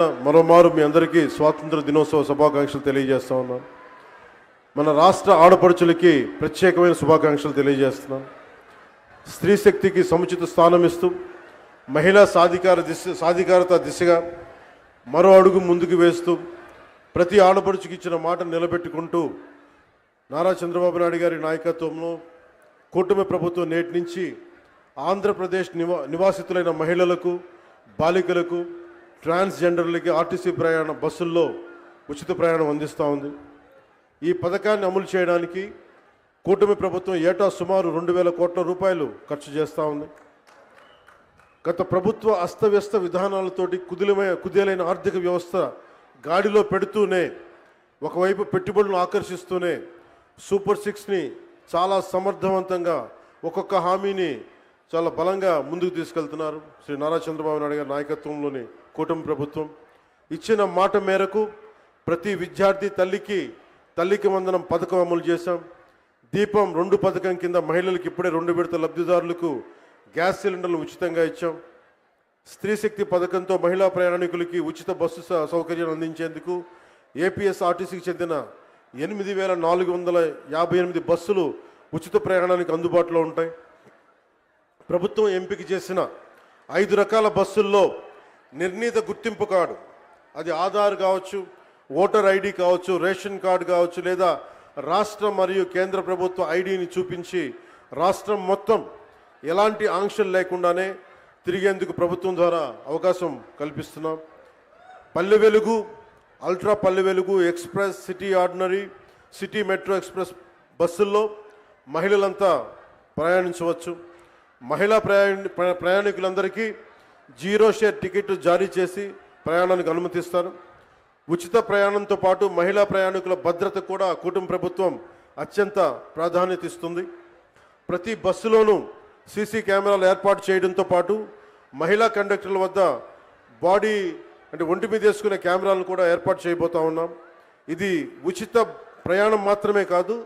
మరోమారు మీ అందరికీ స్వాతంత్ర దినోత్సవ శుభాకాంక్షలు తెలియజేస్తా ఉన్నాను. మన రాష్ట్ర ఆడపడుచులకి ప్రత్యేకమైన శుభాకాంక్షలు తెలియజేస్తున్నాను. స్త్రీ శక్తికి సముచిత స్థానం ఇస్తూ మహిళా సాధికారత దిశగా మరో అడుగు ముందుకు వేస్తూ ప్రతి ఆడపడుచుకి ఇచ్చిన మాట నిలబెట్టుకుంటూ నారా చంద్రబాబు నాయుడు గారి నాయకత్వంలో కూటమి ప్రభుత్వం నేటి నుంచి ఆంధ్రప్రదేశ్ నివాసితులైన మహిళలకు, బాలికలకు, ట్రాన్స్జెండర్లకి ఆర్టీసీ బస్సుల్లో ఉచిత ప్రయాణం అందిస్తూ ఉంది. ఈ పథకాన్ని అమలు చేయడానికి కూటమి ప్రభుత్వం ఏటా సుమారు 2,000 కోట్ల రూపాయలు ఖర్చు చేస్తూ ఉంది. గత ప్రభుత్వ అస్తవ్యస్త విధానాలతోటి కుదేలైన ఆర్థిక వ్యవస్థ గాడిలో పెడుతూనే, ఒకవైపు పెట్టుబడులను ఆకర్షిస్తూనే సూపర్ 6ని చాలా సమర్థవంతంగా ఒక్కొక్క హామీని చాలా బలంగా ముందుకు తీసుకెళ్తున్నారు. శ్రీ నారా చంద్రబాబు నాయుడు గారి నాయకత్వంలోని కూటమి ప్రభుత్వం ఇచ్చిన మాట మేరకు ప్రతి విద్యార్థి తల్లికి వందనం పథకం అమలు చేశాం. దీపం 2 పథకం కింద మహిళలకు ఇప్పుడే 2 విడత లబ్ధిదారులకు గ్యాస్ సిలిండర్లు ఉచితంగా ఇచ్చాం. స్త్రీ శక్తి పథకంతో మహిళా ప్రయాణికులకి ఉచిత బస్సు సౌకర్యం అందించేందుకు ఏపీఎస్ ఆర్టీసీకి చెందిన 8,458 బస్సులు ఉచిత ప్రయాణానికి అందుబాటులో ఉంటాయి. ప్రభుత్వం ఎంపిక చేసిన 5 రకాల బస్సుల్లో నిర్ణీత గుర్తింపు కార్డు, అది ఆధార్ కావచ్చు, ఓటర్ ఐడి కావచ్చు, రేషన్ కార్డు కావచ్చు, లేదా రాష్ట్ర మరియు కేంద్ర ప్రభుత్వ ఐడిని చూపించి రాష్ట్రం మొత్తం ఎలాంటి ఆంక్షలు లేకుండానే తిరిగేందుకు ప్రభుత్వం ద్వారా అవకాశం కల్పిస్తున్నాం. Palle Velugu, ultra Palle Velugu, express, city ordinary, city metro express బస్సుల్లో మహిళలంతా ప్రయాణించవచ్చు. మహిళా ప్రయాణికులందరికీ 0 షేర్ టికెట్ జారీ చేసి ప్రయాణానికి అనుమతిస్తారు. ఉచిత ప్రయాణంతో పాటు మహిళా ప్రయాణికుల భద్రత కూడా కూటమి ప్రభుత్వం అత్యంత ప్రాధాన్యత ఇస్తుంది. ప్రతి బస్సులోనూ సీసీ కెమెరాలు ఏర్పాటు చేయడంతో పాటు మహిళా కండక్టర్ల వద్ద ఒంటి మీద వేసుకునే కెమెరాలను కూడా ఏర్పాటు చేయబోతా ఉన్నాం. ఇది ఉచిత ప్రయాణం మాత్రమే కాదు,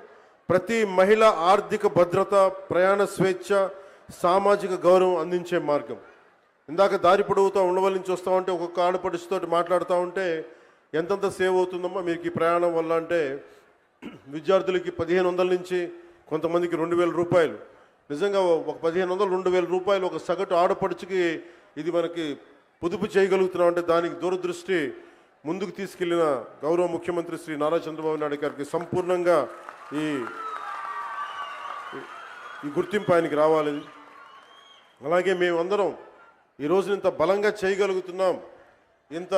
ప్రతి మహిళ ఆర్థిక భద్రత, ప్రయాణ స్వేచ్ఛ, సామాజిక గౌరవం అందించే మార్గం. ఇందాక దారి పొడవుతూ ఉండవల్లి నుంచి వస్తూ ఉంటే ఒక్కొక్క ఆడపడుచుతో మాట్లాడుతూ ఉంటే ఎంతంత సేవ్ అవుతుందమ్మా మీకు ఈ ప్రయాణం వల్ల అంటే, విద్యార్థులకి 1,500 నుంచి కొంతమందికి 2,000 రూపాయలు. నిజంగా ఒక 1,500, 2,000 రూపాయలు ఒక సగటు ఆడపడుచుకి ఇది మనకి పొదుపు చేయగలుగుతున్నాం అంటే దానికి దూరదృష్టి ముందుకు తీసుకెళ్లిన గౌరవ ముఖ్యమంత్రి శ్రీ నారా చంద్రబాబు నాయుడు గారికి సంపూర్ణంగా ఈ గుర్తింపు ఆయనకి రావాలి. అలాగే మేమందరం ఈరోజు ఇంత బలంగా చేయగలుగుతున్నాం, ఇంత